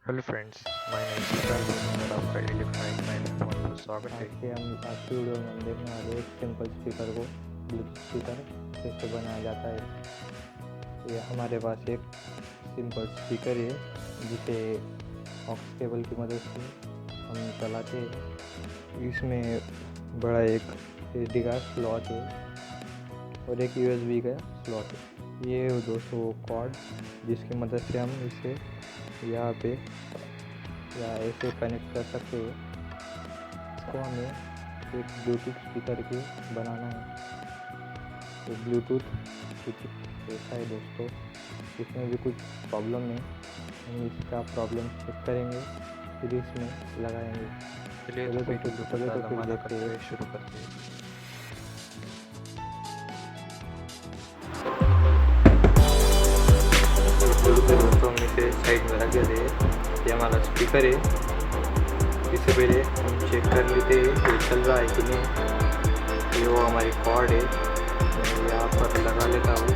Hello friends, my name is Vishal और आपका electronic mind phone पर स्वागत है। आज की वीडियो में हम देखने वाले एक सिंपल स्पीकर को ब्लूटूथ स्पीकर कैसे बनाया जाता है। ये हमारे पास एक सिंपल स्पीकर है जिसे ऑक्स केबल की मदद से हम चलाते हैं। इसमें बड़ा एक एसडी का स्लॉट है और एक यूएसबी का स्लॉट है। ये दोस्तों कॉर्ड जिसकी मदद से हम इसे यहाँ पे या ऐसे कनेक्ट कर सकते हैं। इसको हमें एक ब्लूटूथ स्पीकर के बनाना है। तो ब्लूटूथ कुछ ऐसा है दोस्तों, इसमें भी कुछ प्रॉब्लम है। हम इसका प्रॉब्लम चेक करेंगे, फिर इसमें लगाएंगे। चलिए तो फिर देखते हैं, शुरू करते हैं। दोस्तों हम इसे साइड में रख देते हैं। ये हमारा स्पीकर है। इससे पहले हम चेक कर लेते हैं ये चल रहा है कि नहीं। ये वो हमारी कॉर्ड है, मैं यहाँ पर लगा लेता हूँ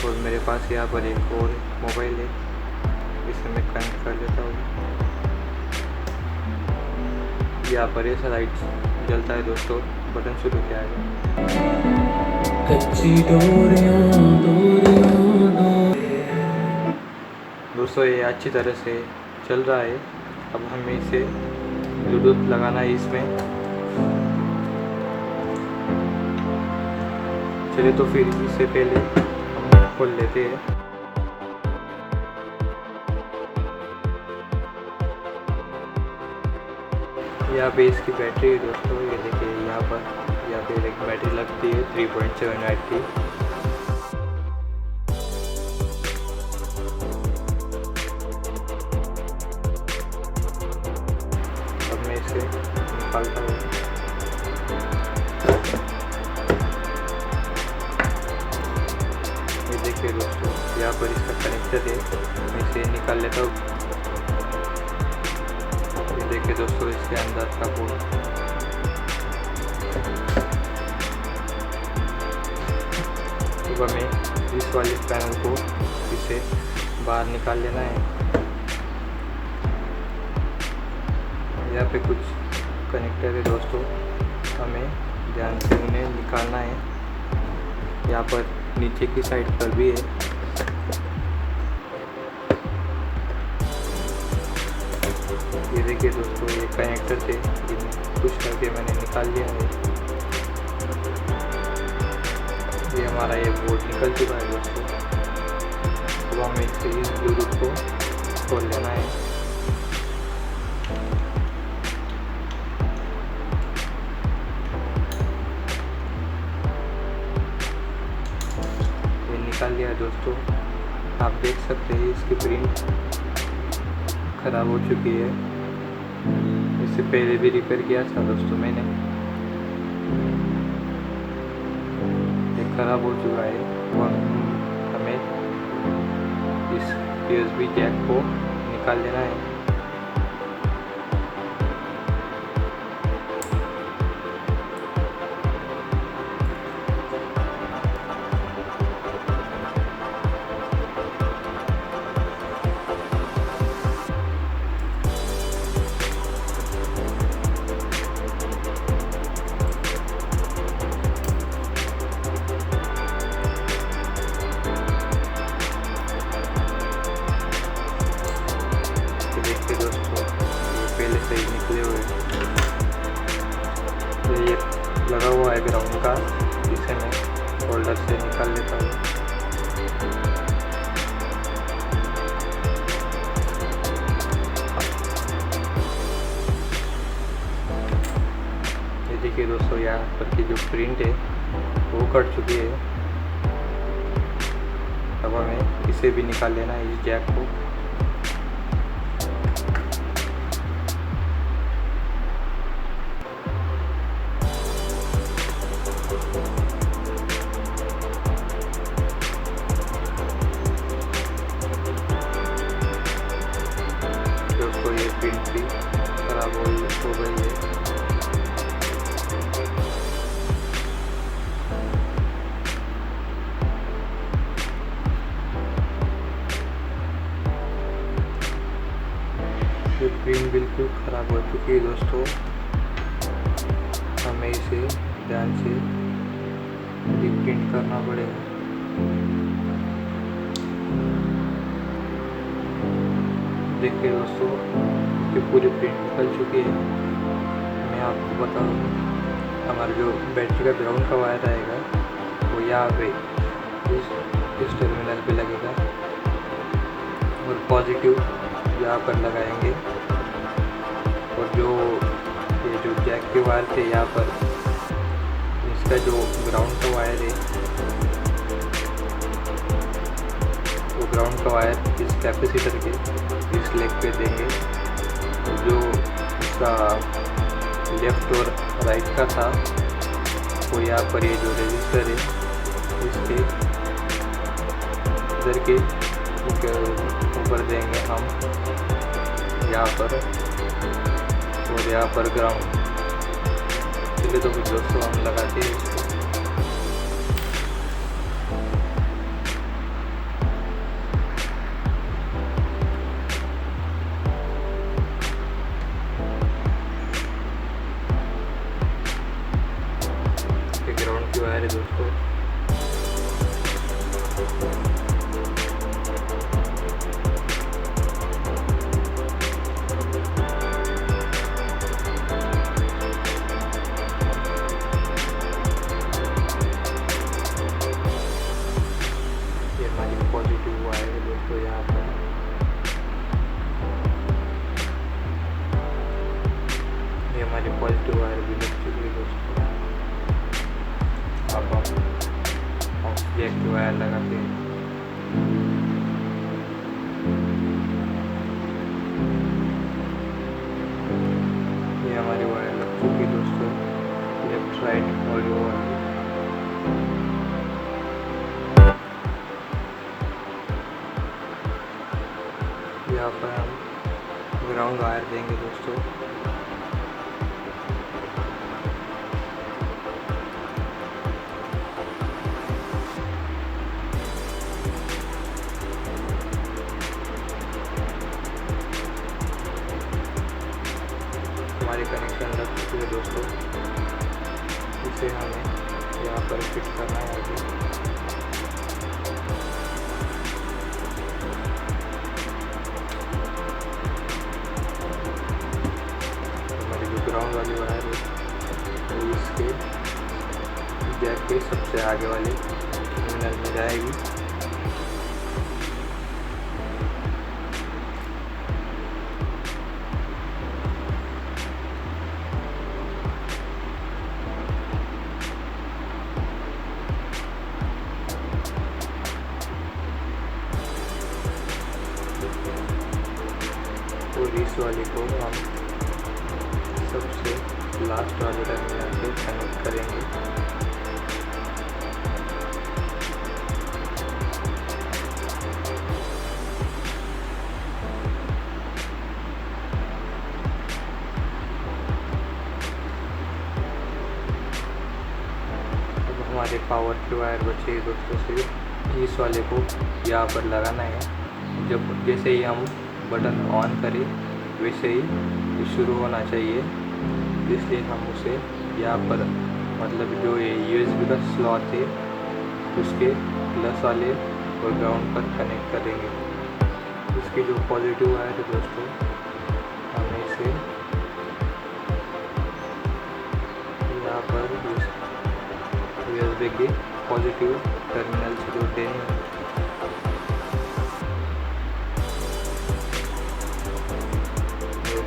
और मेरे पास यहाँ पर एक और मोबाइल है, इसे मैं कनेक्ट कर लेता हूँ। यहाँ पर ऐसा लाइट जलता है दोस्तों, बटन शुरू किया है। दोस्तों ये अच्छी तरह से चल रहा है। अब हमें इसे ब्लूटूथ लगाना है इसमें। चलिए तो फिर इससे पहले हम खोल लेते हैं। यहाँ पे इसकी बैटरी है दोस्तों, ये देखिए यहाँ पे एक बैटरी लगती है 3.7 वाट की। अब मैं इसे निकालता हूँ। ये देखिए दोस्तों, यहाँ पर इसका कनेक्टर है, मैं इसे निकाल लेता हूँ। ये देखिए दोस्तों, इसके अंदर का बोर्ड। अब हमें इस वाले पैनल को इसे बाहर निकाल लेना है। यहाँ पे कुछ कनेक्टर है दोस्तों, हमें ध्यान से उन्हें निकालना है। यहाँ पर नीचे की साइड पर भी है। ये देखिए दोस्तों, ये कनेक्टर थे, इन्हें कुछ करके मैंने निकाल लिया है। ये हमारा ये बोर्ड निकल चुका है दोस्तों। अब हमें इससे इस ब्लूटूथ को खोल लेना है। ये निकाल लिया दोस्तों। आप देख सकते हैं इसकी प्रिंट खराब हो चुकी है। इससे पहले भी रिपेयर किया था दोस्तों मैंने, ये खराब हो चुका है। और हमें इस यूएसबी जैक को निकाल लेना है। पहले से ही निकले हुए, तो ये लगा हुआ है ग्राउंड का, जिसे मैं होल्डर से निकाल लेता हूँ। ये देखिए दोस्तों, यहाँ पर की जो प्रिंट है वो कट चुकी है। अब हमें इसे भी निकाल लेना है, इस जैक को। दोस्तों ये प्रिंट भी खराब हो गई है। ये प्रिंट बिल्कुल ख़राब हो चुकी है दोस्तों, हमें इसे ध्यान से रीप्रिंट करना पड़ेगा। देखिए दोस्तों, ये पूरी प्रिंट निकल चुकी है। मैं आपको बता दूँ, हमारा जो बैटरी का ग्राउंड का वायर आएगा वो यहाँ पे इस टर्मिनल पे लगेगा और पॉजिटिव यहाँ पर लगाएंगे, और ये जो जैक के वायर थे यहाँ पर, इसका जो ग्राउंड का वायर है वो ग्राउंड का वायर इस कैपेसिटर के इस लेग पे देंगे। और जो इसका लेफ्ट और राइट का था वो यहाँ पर ये जो रजिस्टर है इसके इधर के ऊपर देंगे हम यहाँ पर, और यहाँ पर ग्राउंड। चलिए तो फिर दोस्तों हम लगाते हैं इसको। ग्राउंड की वायर है दोस्तों, पॉजिटिव वायर है दोस्तों यहाँ पर। ये हमारी पॉजिटिव वायर भी लग चुकी है दोस्तों। अब हम जैक की वायर लगाते हैं। ये हमारी वायर लग चुकी है दोस्तों, लेफ्ट राइट और वो वाली। यहाँ पर हम ग्राउंड वायर देंगे दोस्तों। हमारे कनेक्शन लग चुके हैं दोस्तों, इसे हमें यहाँ पर फिट करना है आगे। ग्राउंड वाली वायर है वो इसके जैक के सबसे आगे वाले टर्मिनल में जाएगी। और इस वाले को हम सबसे लास्ट वाले टर्मिनल पे कनेक्ट करेंगे। अब हमारे पावर के वायर बचे दोस्तों, सिर्फ इस वाले को यहाँ पर लगाना है। जब जैसे ही हम बटन ऑन करें वैसे ही ये शुरू होना चाहिए, इसलिए हम उसे यहाँ पर मतलब जो ये USB का स्लॉट है उसके प्लस वाले और ग्राउंड पर कनेक्ट करेंगे। इसकी जो पॉजिटिव वायर है दोस्तों, हमें इसे यहाँ पर USB के पॉजिटिव टर्मिनल से जोड़ देंगे।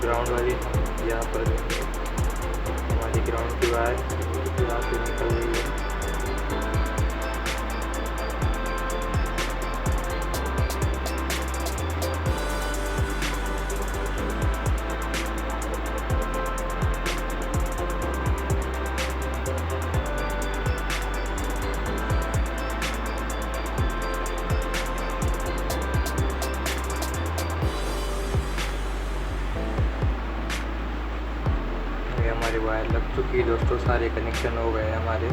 ग्राउंड वाली हम यहाँ पर देंगे। हमारी ग्राउंड की वायर यहाँ से निकल रही है। हमारी वायर लग चुकी है दोस्तों, सारे कनेक्शन हो गए हमारे।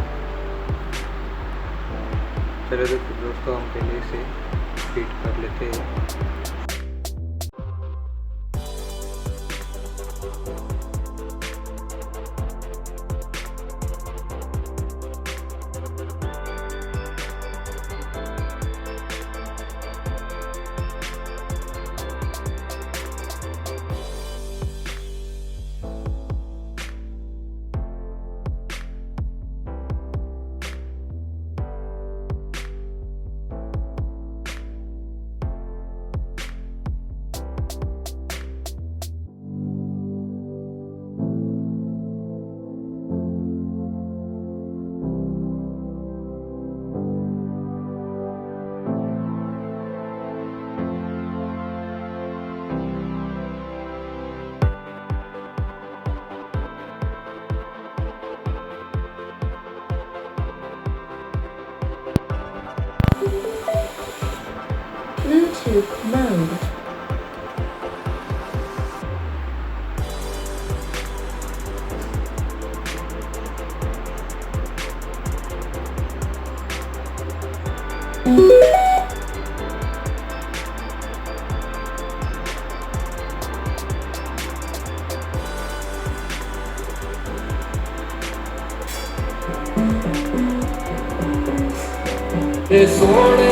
चलो दोस्तों हम पहले इसे फिट कर लेते हैं। सोने